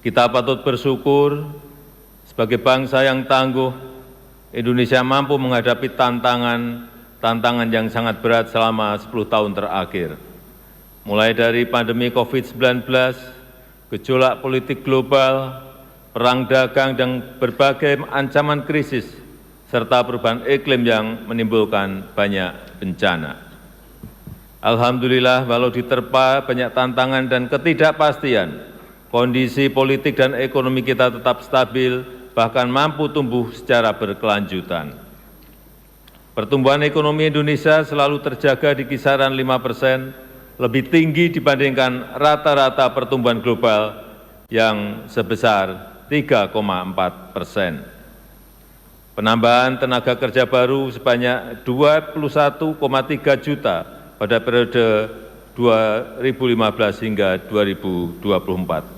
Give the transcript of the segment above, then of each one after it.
Kita patut bersyukur sebagai bangsa yang tangguh, Indonesia mampu menghadapi tantangan yang sangat berat selama 10 tahun terakhir. Mulai dari pandemi COVID-19, gejolak politik global, perang dagang dan berbagai ancaman krisis, serta perubahan iklim yang menimbulkan banyak bencana. Alhamdulillah, walau diterpa banyak tantangan dan ketidakpastian, kondisi politik dan ekonomi kita tetap stabil, bahkan mampu tumbuh secara berkelanjutan. Pertumbuhan ekonomi Indonesia selalu terjaga di kisaran 5%, lebih tinggi dibandingkan rata-rata pertumbuhan global yang sebesar 3,4%. Penambahan tenaga kerja baru sebanyak 21,3 juta pada periode 2015 hingga 2024.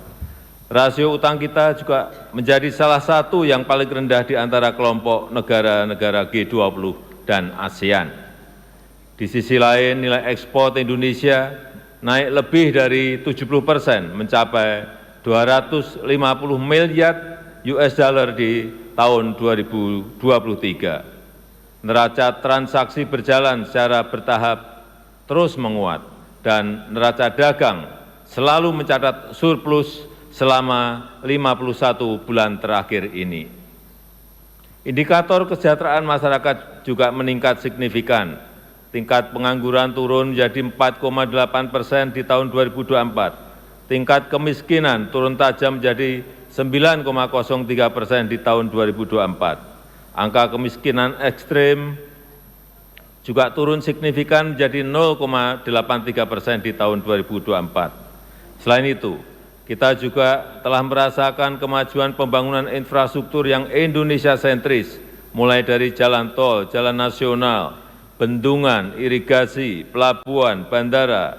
Rasio utang kita juga menjadi salah satu yang paling rendah di antara kelompok negara-negara G20 dan ASEAN. Di sisi lain, nilai ekspor Indonesia naik lebih dari 70%, mencapai 250 miliar US dollar di tahun 2023. Neraca transaksi berjalan secara bertahap terus menguat dan neraca dagang selalu mencatat surplus selama 51 bulan terakhir ini. Indikator kesejahteraan masyarakat juga meningkat signifikan. Tingkat pengangguran turun menjadi 4,8% di tahun 2024. Tingkat kemiskinan turun tajam menjadi 9,03% di tahun 2024. Angka kemiskinan ekstrim juga turun signifikan menjadi 0,83% di tahun 2024. Selain itu, kita juga telah merasakan kemajuan pembangunan infrastruktur yang Indonesia sentris, mulai dari jalan tol, jalan nasional, bendungan, irigasi, pelabuhan, bandara,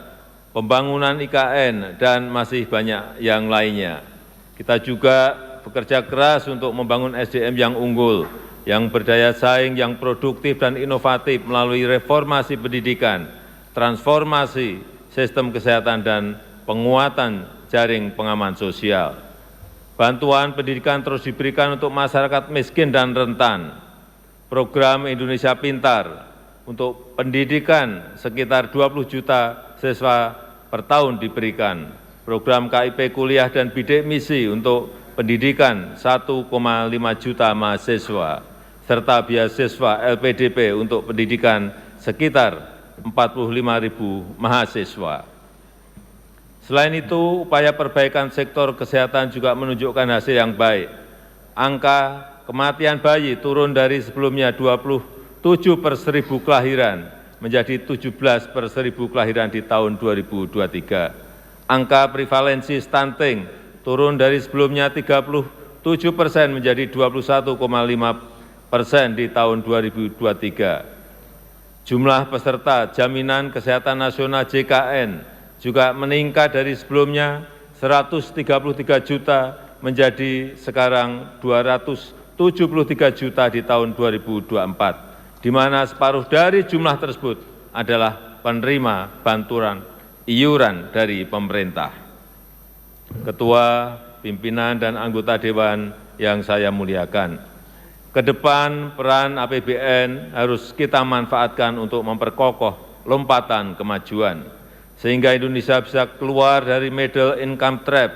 pembangunan IKN, dan masih banyak yang lainnya. Kita juga bekerja keras untuk membangun SDM yang unggul, yang berdaya saing, yang produktif dan inovatif melalui reformasi pendidikan, transformasi sistem kesehatan, dan penguatan jaring pengaman sosial. Bantuan pendidikan terus diberikan untuk masyarakat miskin dan rentan. Program Indonesia Pintar untuk pendidikan sekitar 20 juta siswa per tahun diberikan. Program KIP kuliah dan bidik misi untuk pendidikan 1,5 juta mahasiswa, serta beasiswa LPDP untuk pendidikan sekitar 45.000 mahasiswa. Selain itu, upaya perbaikan sektor kesehatan juga menunjukkan hasil yang baik. Angka kematian bayi turun dari sebelumnya 27 per 1.000 kelahiran menjadi 17 per 1.000 kelahiran di tahun 2023. Angka prevalensi stunting turun dari sebelumnya 37% menjadi 21,5% di tahun 2023. Jumlah peserta jaminan kesehatan nasional JKN juga meningkat dari sebelumnya 133 juta menjadi sekarang 273 juta di tahun 2024, di mana separuh dari jumlah tersebut adalah penerima bantuan iuran dari pemerintah. Ketua, pimpinan, dan anggota Dewan yang saya muliakan, ke depan peran APBN harus kita manfaatkan untuk memperkokoh lompatan kemajuan, sehingga Indonesia bisa keluar dari middle income trap,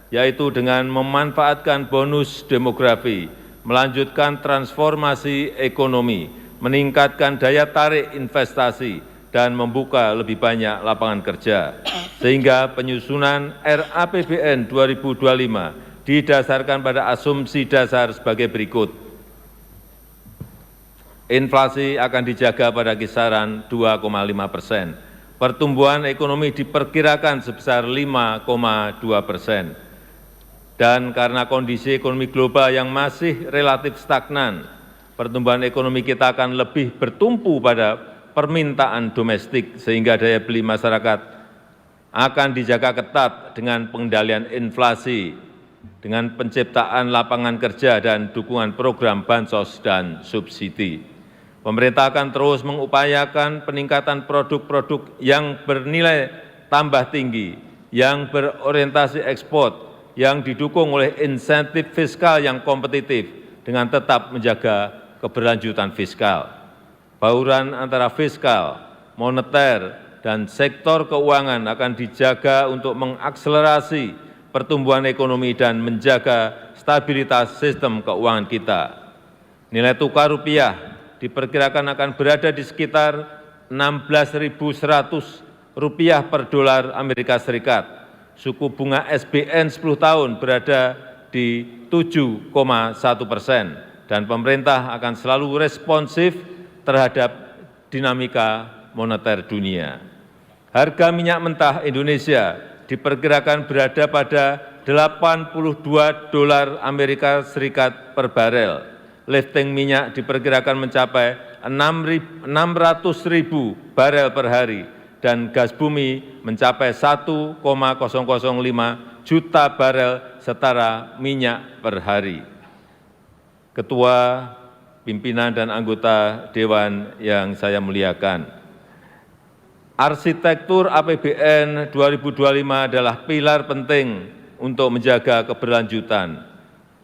yaitu dengan memanfaatkan bonus demografi, melanjutkan transformasi ekonomi, meningkatkan daya tarik investasi, dan membuka lebih banyak lapangan kerja, sehingga penyusunan RAPBN 2025 didasarkan pada asumsi dasar sebagai berikut. Inflasi akan dijaga pada kisaran 2,5%. Pertumbuhan ekonomi diperkirakan sebesar 5,2%. Dan karena kondisi ekonomi global yang masih relatif stagnan, pertumbuhan ekonomi kita akan lebih bertumpu pada permintaan domestik, sehingga daya beli masyarakat akan dijaga ketat dengan pengendalian inflasi, dengan penciptaan lapangan kerja dan dukungan program bansos dan subsidi. Pemerintah akan terus mengupayakan peningkatan produk-produk yang bernilai tambah tinggi, yang berorientasi ekspor, yang didukung oleh insentif fiskal yang kompetitif dengan tetap menjaga keberlanjutan fiskal. Bauran antara fiskal, moneter, dan sektor keuangan akan dijaga untuk mengakselerasi pertumbuhan ekonomi dan menjaga stabilitas sistem keuangan kita. Nilai tukar rupiah diperkirakan akan berada di sekitar 16.100 rupiah per dolar Amerika Serikat. Suku bunga SBN 10 tahun berada di 7,1% dan pemerintah akan selalu responsif terhadap dinamika moneter dunia. Harga minyak mentah Indonesia diperkirakan berada pada 82 dolar Amerika Serikat per barel. Lifting minyak diperkirakan mencapai 600.000 barel per hari dan gas bumi mencapai 1,005 juta barel setara minyak per hari. Ketua, pimpinan dan anggota Dewan yang saya muliakan, arsitektur APBN 2025 adalah pilar penting untuk menjaga keberlanjutan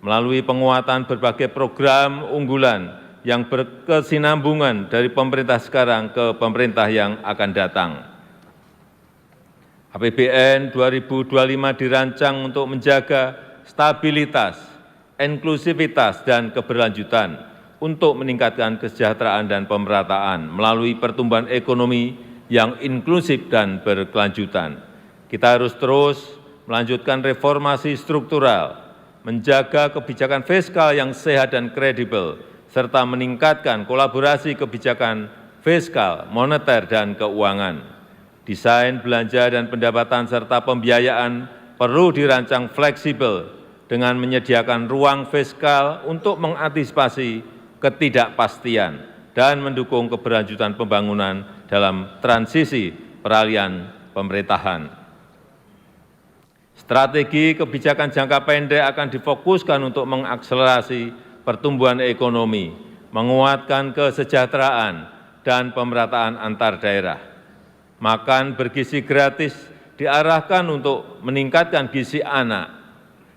melalui penguatan berbagai program unggulan yang berkesinambungan dari pemerintah sekarang ke pemerintah yang akan datang. APBN 2025 dirancang untuk menjaga stabilitas, inklusivitas, dan keberlanjutan untuk meningkatkan kesejahteraan dan pemerataan melalui pertumbuhan ekonomi yang inklusif dan berkelanjutan. Kita harus terus melanjutkan reformasi struktural, menjaga kebijakan fiskal yang sehat dan kredibel, serta meningkatkan kolaborasi kebijakan fiskal, moneter, dan keuangan. Desain belanja dan pendapatan serta pembiayaan perlu dirancang fleksibel dengan menyediakan ruang fiskal untuk mengantisipasi ketidakpastian dan mendukung keberlanjutan pembangunan dalam transisi peralihan pemerintahan. Strategi kebijakan jangka pendek akan difokuskan untuk mengakselerasi pertumbuhan ekonomi, menguatkan kesejahteraan, dan pemerataan antar daerah. Makan bergizi gratis diarahkan untuk meningkatkan gizi anak,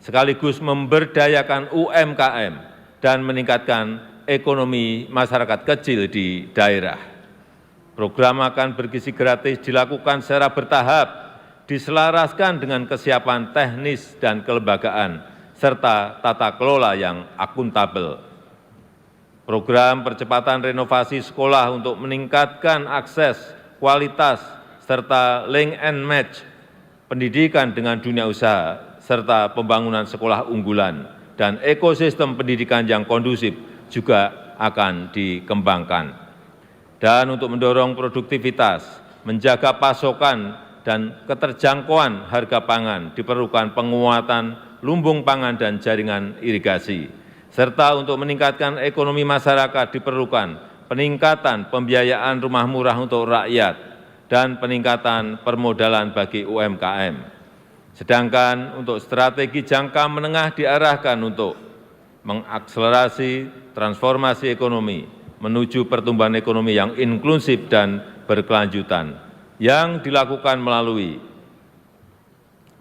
sekaligus memberdayakan UMKM dan meningkatkan ekonomi masyarakat kecil di daerah. Program makan bergizi gratis dilakukan secara bertahap, diselaraskan dengan kesiapan teknis dan kelembagaan, serta tata kelola yang akuntabel. Program percepatan renovasi sekolah untuk meningkatkan akses, kualitas, serta link and match pendidikan dengan dunia usaha, serta pembangunan sekolah unggulan dan ekosistem pendidikan yang kondusif juga akan dikembangkan. Dan untuk mendorong produktivitas, menjaga pasokan dan keterjangkauan harga pangan, diperlukan penguatan lumbung pangan dan jaringan irigasi. Serta untuk meningkatkan ekonomi masyarakat diperlukan peningkatan pembiayaan rumah murah untuk rakyat dan peningkatan permodalan bagi UMKM. Sedangkan untuk strategi jangka menengah diarahkan untuk mengakselerasi transformasi ekonomi menuju pertumbuhan ekonomi yang inklusif dan berkelanjutan yang dilakukan melalui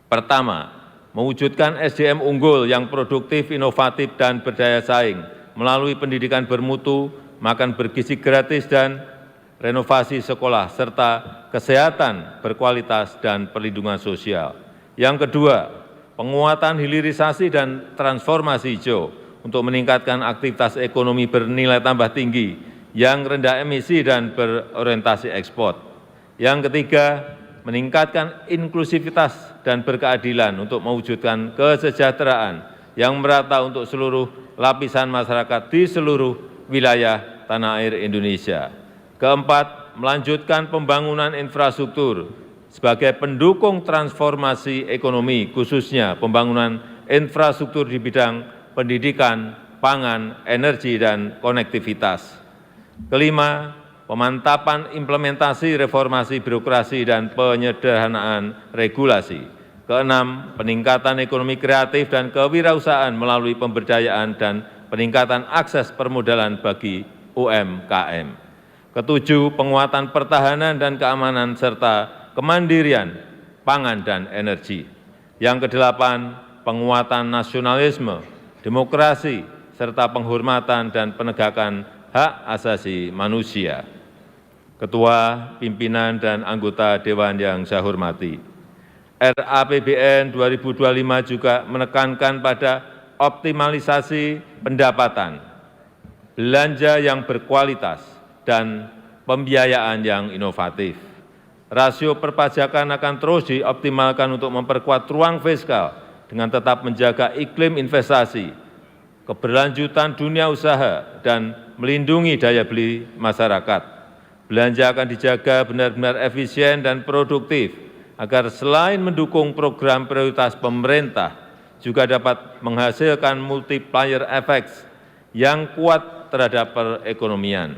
pertama, mewujudkan SDM unggul yang produktif, inovatif, dan berdaya saing melalui pendidikan bermutu, makan bergizi gratis, dan renovasi sekolah, serta kesehatan berkualitas dan perlindungan sosial. Yang kedua, penguatan hilirisasi dan transformasi hijau untuk meningkatkan aktivitas ekonomi bernilai tambah tinggi yang rendah emisi dan berorientasi ekspor. Yang ketiga, meningkatkan inklusivitas dan berkeadilan untuk mewujudkan kesejahteraan yang merata untuk seluruh lapisan masyarakat di seluruh wilayah tanah air Indonesia. Keempat, melanjutkan pembangunan infrastruktur sebagai pendukung transformasi ekonomi, khususnya pembangunan infrastruktur di bidang pendidikan, pangan, energi, dan konektivitas. Kelima, pemantapan implementasi reformasi birokrasi dan penyederhanaan regulasi. Keenam, peningkatan ekonomi kreatif dan kewirausahaan melalui pemberdayaan dan peningkatan akses permodalan bagi UMKM. Ketujuh, penguatan pertahanan dan keamanan serta kemandirian pangan dan energi. Yang kedelapan, penguatan nasionalisme, demokrasi, serta penghormatan dan penegakan hak asasi manusia. Ketua, pimpinan, dan anggota Dewan yang saya hormati, RAPBN 2025 juga menekankan pada optimalisasi pendapatan, belanja yang berkualitas, dan pembiayaan yang inovatif. Rasio perpajakan akan terus dioptimalkan untuk memperkuat ruang fiskal dengan tetap menjaga iklim investasi, keberlanjutan dunia usaha, dan melindungi daya beli masyarakat. Belanja akan dijaga benar-benar efisien dan produktif, agar selain mendukung program prioritas pemerintah, juga dapat menghasilkan multiplier effects yang kuat terhadap perekonomian.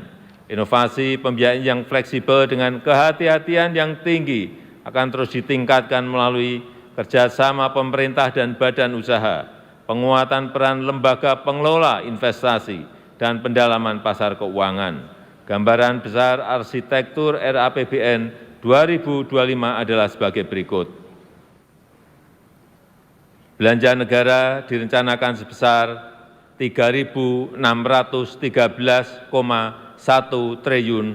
Inovasi pembiayaan yang fleksibel dengan kehati-hatian yang tinggi akan terus ditingkatkan melalui kerjasama pemerintah dan badan usaha, penguatan peran lembaga pengelola investasi, dan pendalaman pasar keuangan. Gambaran besar arsitektur RAPBN 2025 adalah sebagai berikut. Belanja negara direncanakan sebesar Rp3.613,1 triliun,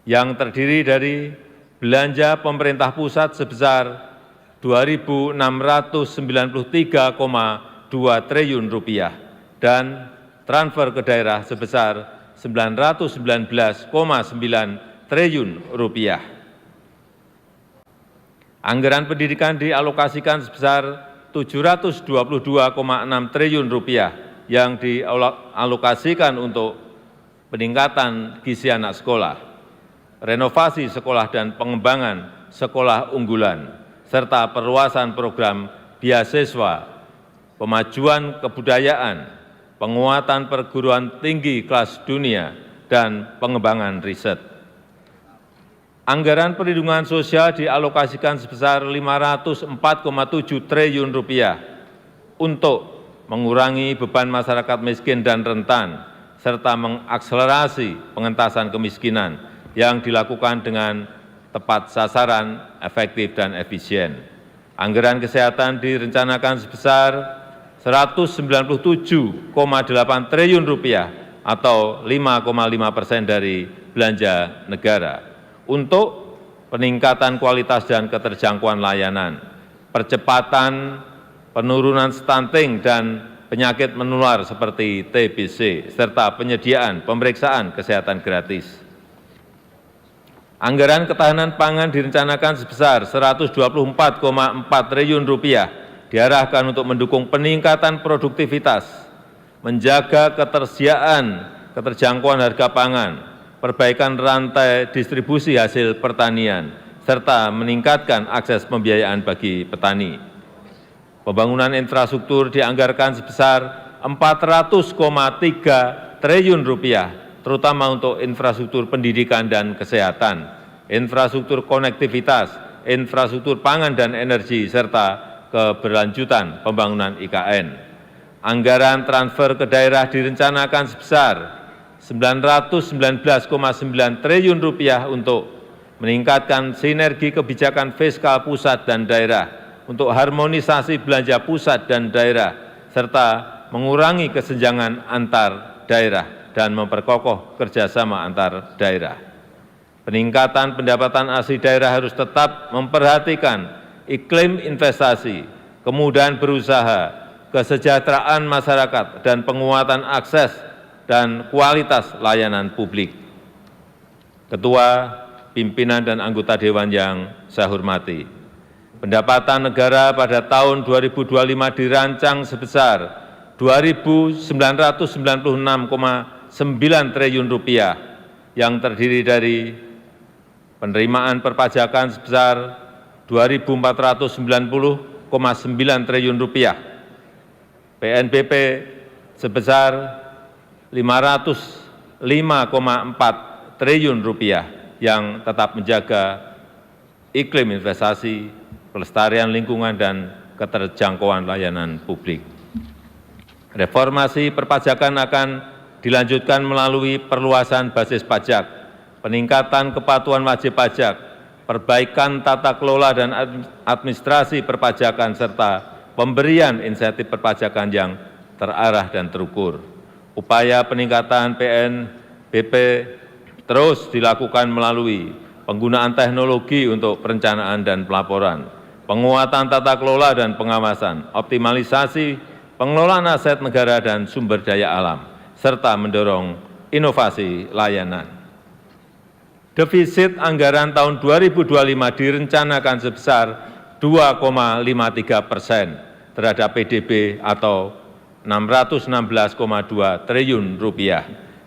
yang terdiri dari belanja pemerintah pusat sebesar Rp2.693,2 triliun dan transfer ke daerah sebesar Rp919,9 triliun. Anggaran pendidikan dialokasikan sebesar Rp722,6 triliun yang dialokasikan untuk peningkatan gizi anak sekolah, renovasi sekolah dan pengembangan sekolah unggulan, serta perluasan program beasiswa, pemajuan kebudayaan, penguatan perguruan tinggi kelas dunia, dan pengembangan riset. Anggaran perlindungan sosial dialokasikan sebesar Rp504,7 triliun untuk mengurangi beban masyarakat miskin dan rentan, serta mengakselerasi pengentasan kemiskinan yang dilakukan dengan tepat sasaran, efektif, dan efisien. Anggaran kesehatan direncanakan sebesar Rp197,8 triliun atau 5,5% dari belanja negara untuk peningkatan kualitas dan keterjangkauan layanan, percepatan penurunan stunting dan penyakit menular seperti TBC, serta penyediaan pemeriksaan kesehatan gratis. Anggaran ketahanan pangan direncanakan sebesar Rp124,4 triliun diarahkan untuk mendukung peningkatan produktivitas, menjaga ketersediaan, keterjangkauan harga pangan, perbaikan rantai distribusi hasil pertanian, serta meningkatkan akses pembiayaan bagi petani. Pembangunan infrastruktur dianggarkan sebesar Rp400,3 triliun, terutama untuk infrastruktur pendidikan dan kesehatan, infrastruktur konektivitas, infrastruktur pangan dan energi, serta keberlanjutan pembangunan IKN. Anggaran transfer ke daerah direncanakan sebesar Rp919,9 triliun untuk meningkatkan sinergi kebijakan fiskal pusat dan daerah, untuk harmonisasi belanja pusat dan daerah, serta mengurangi kesenjangan antar daerah dan memperkokoh kerjasama antar daerah. Peningkatan pendapatan asli daerah harus tetap memperhatikan iklim investasi, kemudahan berusaha, kesejahteraan masyarakat, dan penguatan akses dan kualitas layanan publik. Ketua, pimpinan, dan anggota Dewan yang saya hormati, pendapatan negara pada tahun 2025 dirancang sebesar Rp2.996,9 triliun yang terdiri dari penerimaan perpajakan sebesar Rp2.490,9 triliun, PNBP sebesar Rp505,4 triliun yang tetap menjaga iklim investasi, kelestarian lingkungan, dan keterjangkauan layanan publik. Reformasi perpajakan akan dilanjutkan melalui perluasan basis pajak, peningkatan kepatuhan wajib pajak, perbaikan tata kelola dan administrasi perpajakan, serta pemberian insentif perpajakan yang terarah dan terukur. Upaya peningkatan PNBP terus dilakukan melalui penggunaan teknologi untuk perencanaan dan pelaporan, penguatan tata kelola dan pengawasan, optimalisasi pengelolaan aset negara dan sumber daya alam, serta mendorong inovasi layanan. Defisit anggaran tahun 2025 direncanakan sebesar 2,53% terhadap PDB atau 616,2 triliun rupiah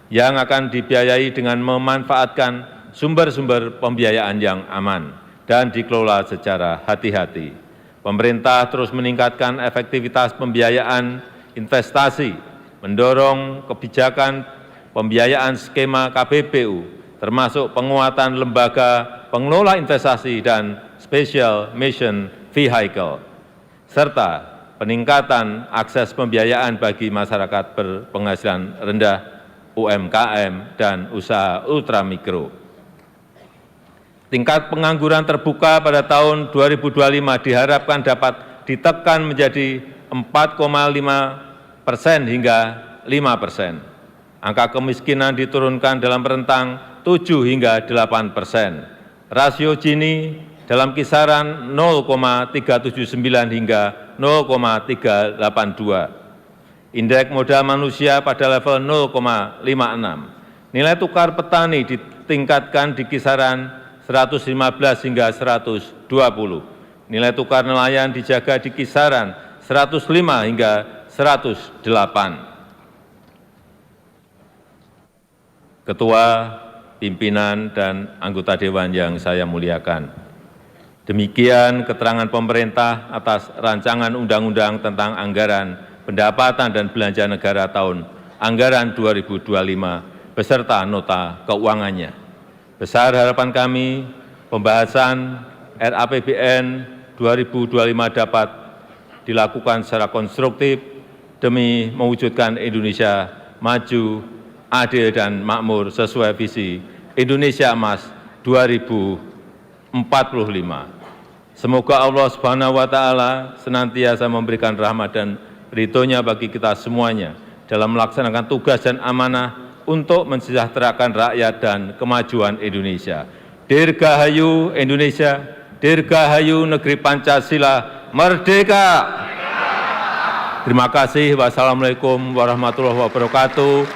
yang akan dibiayai dengan memanfaatkan sumber-sumber pembiayaan yang aman dan dikelola secara hati-hati. Pemerintah terus meningkatkan efektivitas pembiayaan investasi, mendorong kebijakan pembiayaan skema KPBU, termasuk penguatan lembaga pengelola investasi dan special mission vehicle, serta peningkatan akses pembiayaan bagi masyarakat berpenghasilan rendah, UMKM, dan usaha ultramikro. Tingkat pengangguran terbuka pada tahun 2025 diharapkan dapat ditekan menjadi 4,5% hingga 5%. Angka kemiskinan diturunkan dalam rentang 7 hingga 8%. Rasio Gini dalam kisaran 0,379 hingga 0,382. Indeks modal manusia pada level 0,56. Nilai tukar petani ditingkatkan di kisaran 115 hingga 120. Nilai tukar nelayan dijaga di kisaran 105 hingga 108. Ketua, pimpinan, dan anggota Dewan yang saya muliakan. Demikian keterangan pemerintah atas rancangan undang-undang tentang anggaran pendapatan dan belanja negara tahun anggaran 2025 beserta nota keuangannya. Besar harapan kami pembahasan RAPBN 2025 dapat dilakukan secara konstruktif demi mewujudkan Indonesia maju, adil dan makmur sesuai visi Indonesia Emas 2045. Semoga Allah Subhanahu wa taala senantiasa memberikan rahmat dan ridho-Nya bagi kita semuanya dalam melaksanakan tugas dan amanah untuk mensejahterakan rakyat dan kemajuan Indonesia. Dirgahayu Indonesia, dirgahayu negeri Pancasila, merdeka! Terima kasih. Wassalamualaikum warahmatullahi wabarakatuh.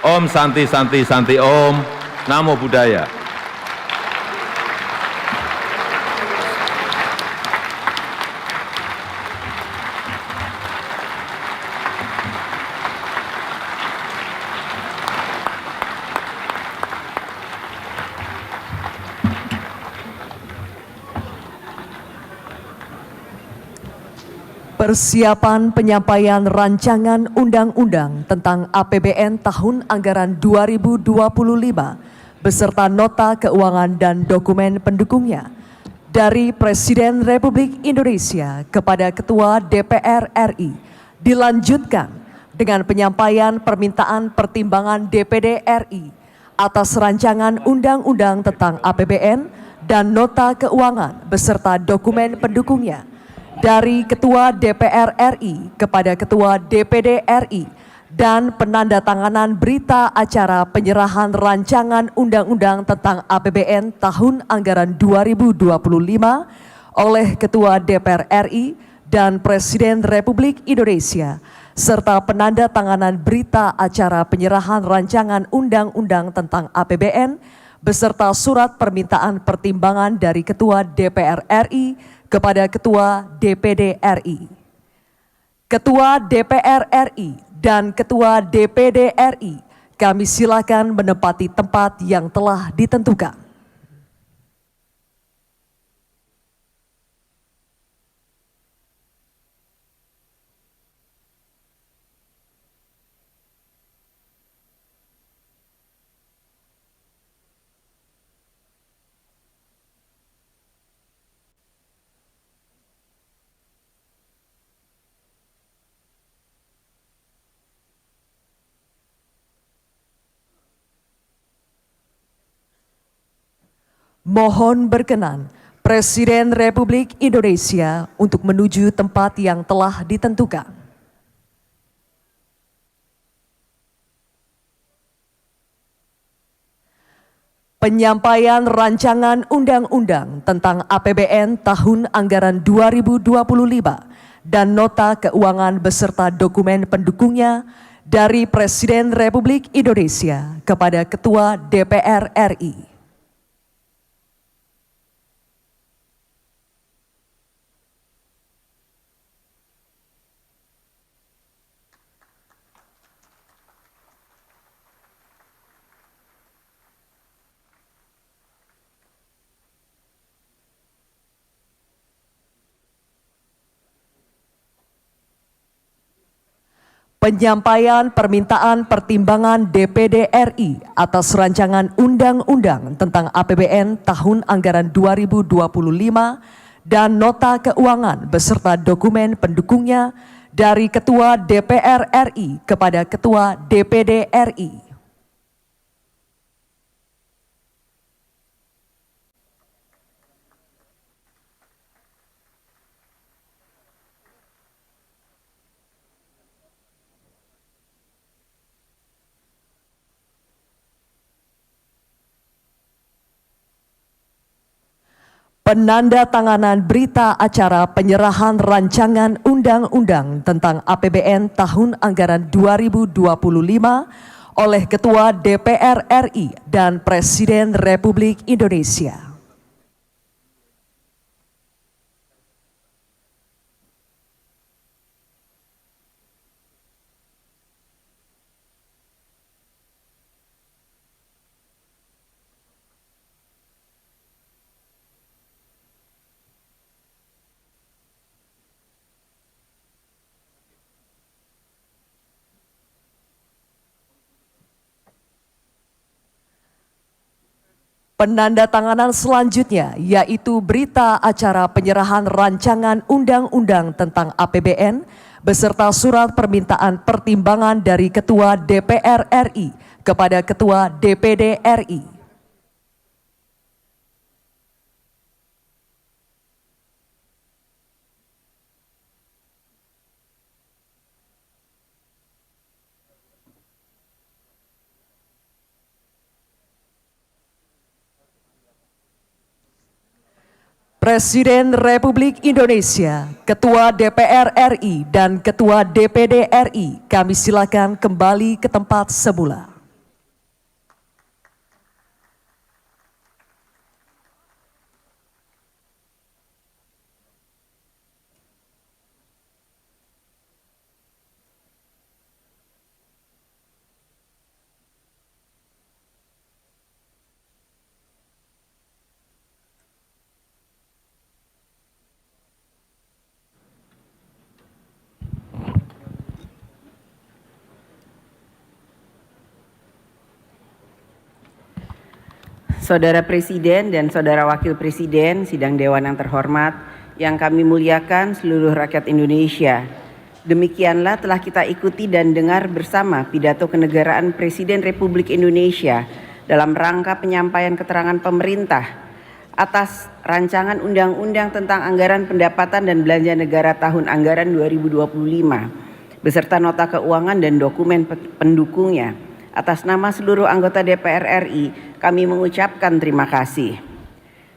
Om Santi Santi Santi Om, Namo Buddhaya. Persiapan penyampaian rancangan undang-undang tentang APBN tahun anggaran 2025 beserta nota keuangan dan dokumen pendukungnya dari Presiden Republik Indonesia kepada Ketua DPR RI dilanjutkan dengan penyampaian permintaan pertimbangan DPD RI atas rancangan undang-undang tentang APBN dan nota keuangan beserta dokumen pendukungnya dari Ketua DPR RI kepada Ketua DPD RI dan penandatanganan berita acara penyerahan rancangan undang-undang tentang APBN tahun anggaran 2025 oleh Ketua DPR RI dan Presiden Republik Indonesia serta penandatanganan berita acara penyerahan rancangan undang-undang tentang APBN beserta surat permintaan pertimbangan dari Ketua DPR RI kepada Ketua DPD RI. Ketua DPR RI dan Ketua DPD RI, kami silakan menempati tempat yang telah ditentukan. Mohon berkenan Presiden Republik Indonesia untuk menuju tempat yang telah ditentukan. Penyampaian rancangan undang-undang tentang APBN tahun anggaran 2025 dan nota keuangan beserta dokumen pendukungnya dari Presiden Republik Indonesia kepada Ketua DPR RI. Penyampaian permintaan pertimbangan DPD RI atas rancangan undang-undang tentang APBN tahun anggaran 2025 dan nota keuangan beserta dokumen pendukungnya dari Ketua DPR RI kepada Ketua DPD RI. Penandatanganan berita acara penyerahan rancangan undang-undang tentang APBN tahun anggaran 2025 oleh Ketua DPR RI dan Presiden Republik Indonesia. Penandatanganan selanjutnya yaitu berita acara penyerahan rancangan undang-undang tentang APBN beserta surat permintaan pertimbangan dari Ketua DPR RI kepada Ketua DPD RI. Presiden Republik Indonesia, Ketua DPR RI dan Ketua DPD RI, kami silakan kembali ke tempat semula. Saudara Presiden dan Saudara Wakil Presiden, sidang Dewan yang terhormat, yang kami muliakan seluruh rakyat Indonesia. Demikianlah telah kita ikuti dan dengar bersama pidato kenegaraan Presiden Republik Indonesia dalam rangka penyampaian keterangan pemerintah atas rancangan undang-undang tentang anggaran pendapatan dan belanja negara tahun anggaran 2025 beserta nota keuangan dan dokumen pendukungnya. Atas nama seluruh anggota DPR RI, kami mengucapkan terima kasih.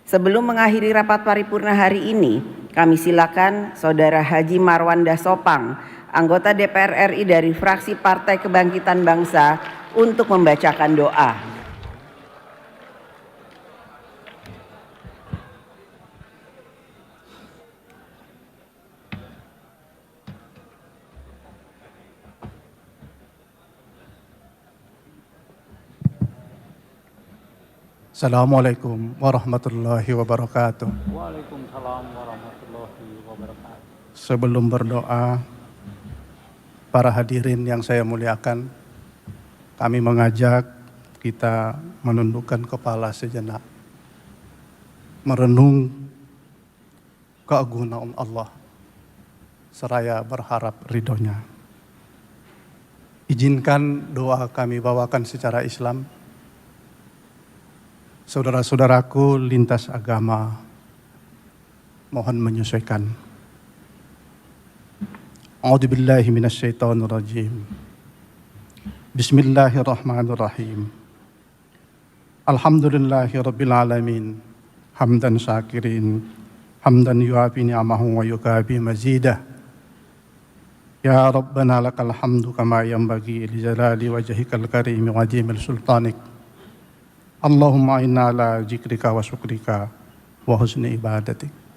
Sebelum mengakhiri rapat paripurna hari ini, kami silakan Saudara Haji Marwanda Sopang, anggota DPR RI dari fraksi Partai Kebangkitan Bangsa, untuk membacakan doa. Assalamualaikum warahmatullahi wabarakatuh. Waalaikumsalam warahmatullahi wabarakatuh. Sebelum berdoa, para hadirin yang saya muliakan, kami mengajak kita menundukkan kepala sejenak, merenung keagungan Allah, seraya berharap ridhonya. Izinkan doa kami bawakan secara Islam. Saudara-saudaraku lintas agama, Mohon menyesuaikan. A'udzubillahi minasyaitonirrajim. Bismillahirrahmanirrahim. Alhamdulillahirabbil alamin. Hamdan syakirin, hamdan yuafi ni'amahu wa yukafi mazidah. Ya Rabbana lakal hamdu kama yanbaghi li jalali wajhikal karim wa ajimil sultanik. Allahumma inna ala zikrika wa syukrika wa husni ibadatik.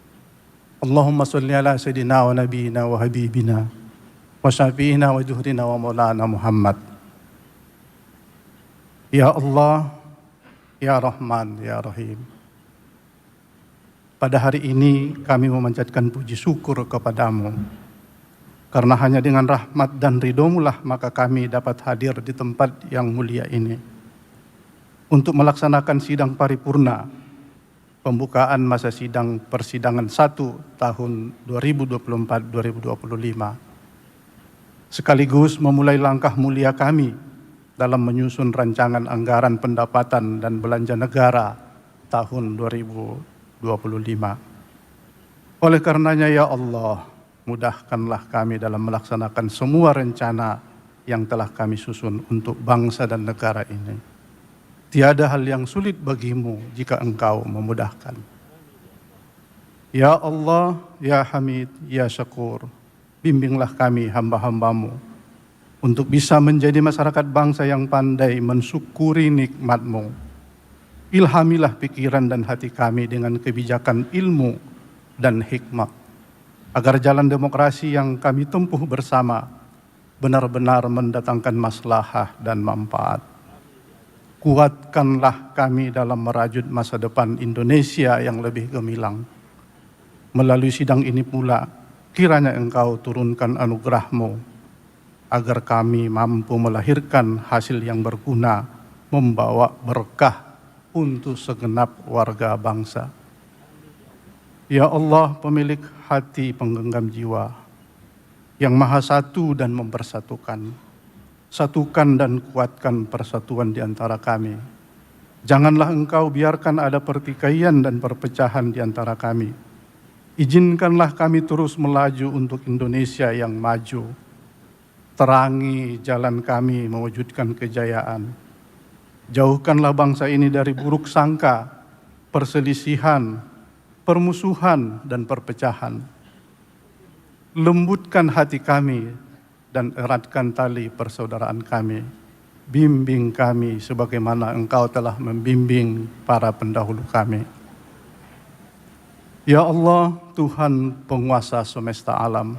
Allahumma salli ala sayyidina wa nabiyina wa habibina wa syafi'ina wa juhrina wa maulana Muhammad. Ya Allah, Ya Rahman, Ya Rahim. Pada hari ini kami memanjatkan puji syukur kepadamu. Karena hanya dengan rahmat dan ridhomu-lah maka kami dapat hadir di tempat yang mulia ini. Untuk melaksanakan sidang paripurna pembukaan masa sidang persidangan 1 tahun 2024-2025. Sekaligus memulai langkah mulia kami dalam menyusun rancangan anggaran pendapatan dan belanja negara tahun 2025. Oleh karenanya ya Allah, mudahkanlah kami dalam melaksanakan semua rencana yang telah kami susun untuk bangsa dan negara ini. Tiada hal yang sulit bagimu jika engkau memudahkan. Ya Allah, Ya Hamid, Ya Syakur, bimbinglah kami hamba-hambamu untuk bisa menjadi masyarakat bangsa yang pandai mensyukuri nikmat-Mu. Ilhamilah pikiran dan hati kami dengan kebijakan ilmu dan hikmah, agar jalan demokrasi yang kami tempuh bersama benar-benar mendatangkan maslahah dan manfaat. Kuatkanlah kami dalam merajut masa depan Indonesia yang lebih gemilang. Melalui sidang ini pula, kiranya Engkau turunkan anugerah-Mu, agar kami mampu melahirkan hasil yang berguna, membawa berkah untuk segenap warga bangsa. Ya Allah, pemilik hati penggenggam jiwa, yang maha satu dan mempersatukan, satukan dan kuatkan persatuan di antara kami. Janganlah Engkau biarkan ada pertikaian dan perpecahan di antara kami. Izinkanlah kami terus melaju untuk Indonesia yang maju. Terangi jalan kami mewujudkan kejayaan. Jauhkanlah bangsa ini dari buruk sangka, perselisihan, permusuhan, dan perpecahan. Lembutkan hati kami dan eratkan tali persaudaraan kami. Bimbing kami sebagaimana Engkau telah membimbing para pendahulu kami. Ya Allah, Tuhan penguasa semesta alam,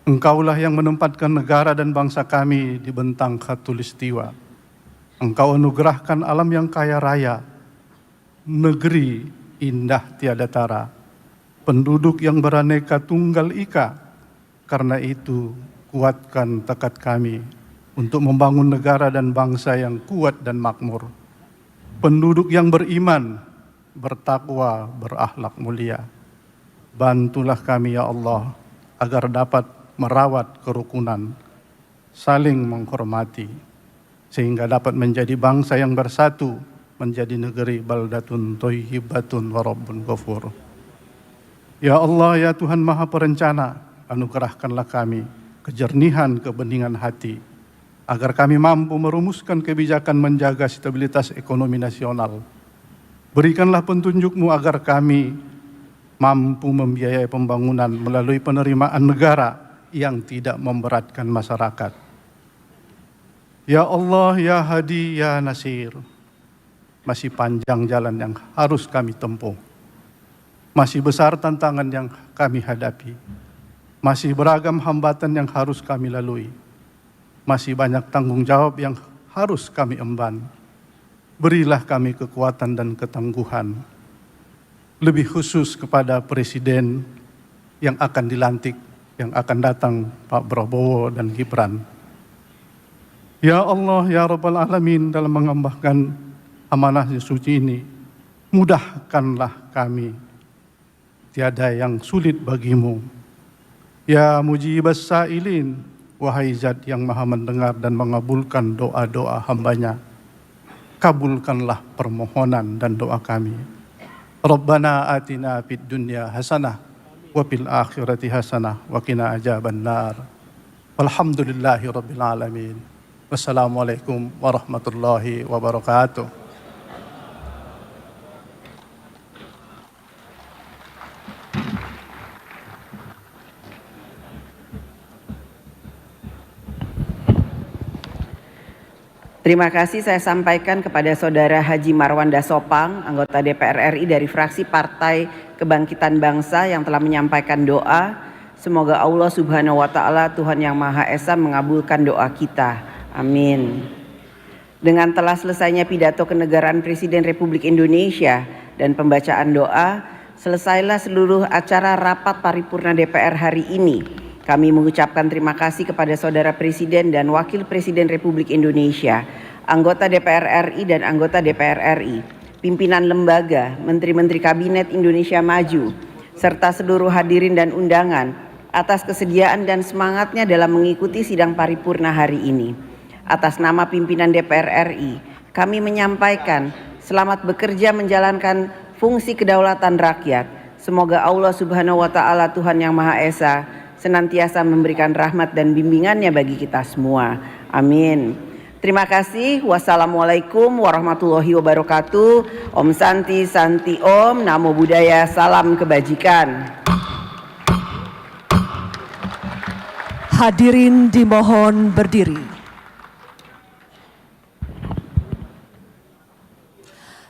Engkaulah yang menempatkan negara dan bangsa kami di bentang khatulistiwa. Engkau anugerahkan alam yang kaya raya, negeri indah tiada tara, penduduk yang beraneka tunggal ika. Karena itu, kuatkan tekad kami untuk membangun negara dan bangsa yang kuat dan makmur. Penduduk yang beriman, bertakwa, berakhlak mulia. Bantulah kami ya Allah, agar dapat merawat kerukunan, saling menghormati, sehingga dapat menjadi bangsa yang bersatu, menjadi negeri baldatun thayyibatun wa rabbun ghafur. Ya Allah, ya Tuhan Maha Perencana, anugerahkanlah kami kejernihan kebeningan hati, agar kami mampu merumuskan kebijakan menjaga stabilitas ekonomi nasional. Berikanlah petunjuk-Mu agar kami mampu membiayai pembangunan melalui penerimaan negara yang tidak memberatkan masyarakat. Ya Allah, ya Hadi, ya Nasir, masih panjang jalan yang harus kami tempuh. Masih besar tantangan yang kami hadapi. Masih beragam hambatan yang harus kami lalui. Masih banyak tanggung jawab yang harus kami emban. Berilah kami kekuatan dan ketangguhan. Lebih khusus kepada Presiden yang akan dilantik, yang akan datang, Pak Prabowo dan Gibran. Ya Allah, ya Rabbal Alamin, dalam mengembangkan amanah yang suci ini, mudahkanlah kami. Tiada yang sulit bagimu. Ya mujibas sa'ilin, wahai Zat yang maha mendengar dan mengabulkan doa-doa hambanya, kabulkanlah permohonan dan doa kami. Rabbana atina fid dunya hasanah wa fil akhirati hasanah wa qina adzabannar. Walhamdulillahi rabbil alamin. Wassalamualaikum warahmatullahi wabarakatuh. Terima kasih saya sampaikan kepada Saudara Haji Marwanda Sopang, anggota DPR RI dari fraksi Partai Kebangkitan Bangsa yang telah menyampaikan doa. Semoga Allah Subhanahu wa Ta'ala, Tuhan Yang Maha Esa, mengabulkan doa kita. Amin. Dengan telah selesainya pidato kenegaraan Presiden Republik Indonesia dan pembacaan doa, selesailah seluruh acara rapat paripurna DPR hari ini. Kami mengucapkan terima kasih kepada Saudara Presiden dan Wakil Presiden Republik Indonesia, anggota DPR RI dan anggota DPR RI, pimpinan lembaga, menteri-menteri Kabinet Indonesia Maju, serta seluruh hadirin dan undangan atas kesediaan dan semangatnya dalam mengikuti sidang paripurna hari ini. Atas nama pimpinan DPR RI, kami menyampaikan selamat bekerja menjalankan fungsi kedaulatan rakyat. Semoga Allah Subhanahu wa Ta'ala, Tuhan Yang Maha Esa, senantiasa memberikan rahmat dan bimbingannya bagi kita semua. Amin. Terima kasih. Wassalamualaikum warahmatullahi wabarakatuh. Om Santi Santi Om. Namo Buddhaya. Salam kebajikan. Hadirin dimohon berdiri.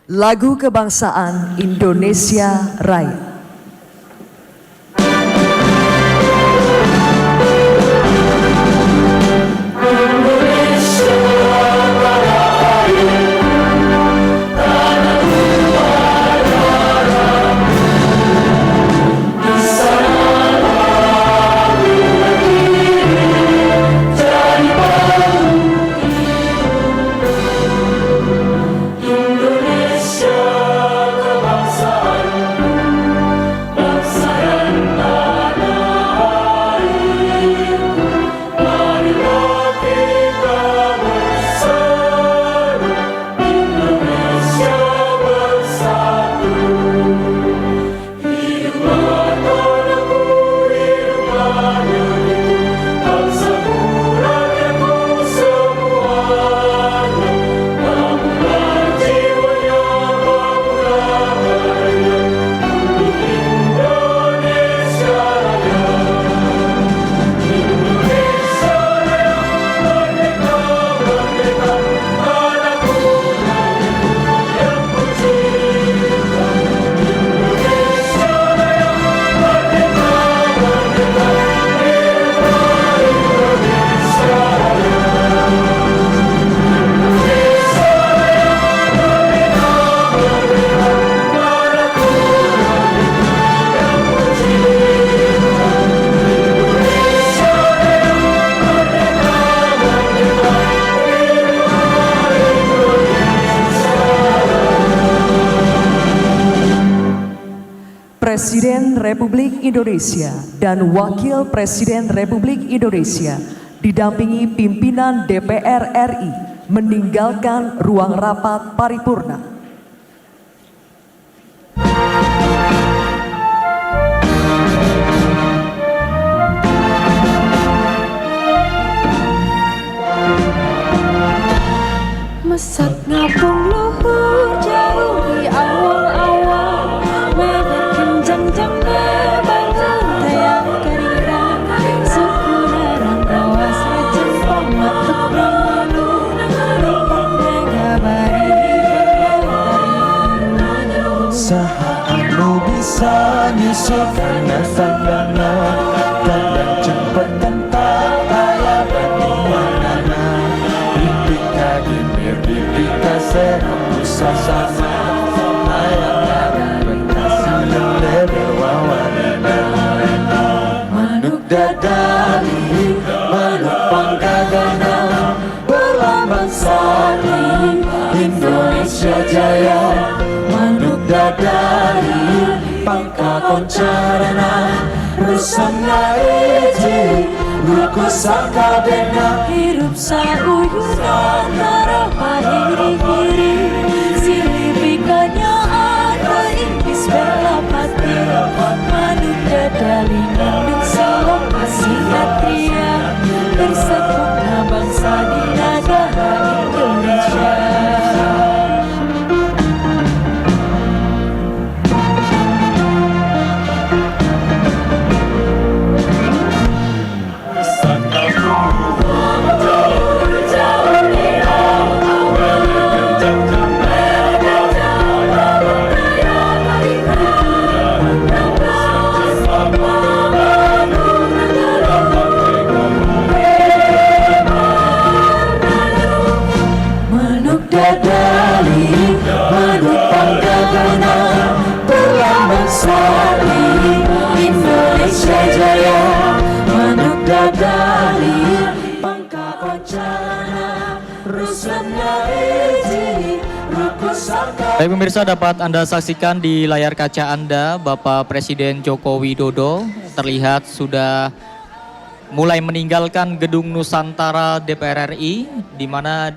Lagu Kebangsaan Indonesia Raya. Presiden Republik Indonesia dan Wakil Presiden Republik Indonesia didampingi pimpinan DPR RI meninggalkan ruang rapat paripurna. Mesat ngapung luhur jauh di awang-awang, menerkenjang-jang nebangun tayang keringan, suku narang kawas rejempong matuk lalu, rumpang negabari saha anu bisa nyusul karena sandana dan jembatan tak ayah banianana dipika gimir dipika serap busasana ayah larang berkasih leber wawanina manuk dadali manuk panggagana berlambang sari Indonesia Jaya manuk dadali pangka koncarana rusana eji ruku sakabena hirup sauyunan narah pahiri-hiri silih pikanya ada impis Baik pemirsa, dapat Anda saksikan di layar kaca Anda, Bapak Presiden Joko Widodo terlihat sudah mulai meninggalkan gedung Nusantara DPR RI, di mana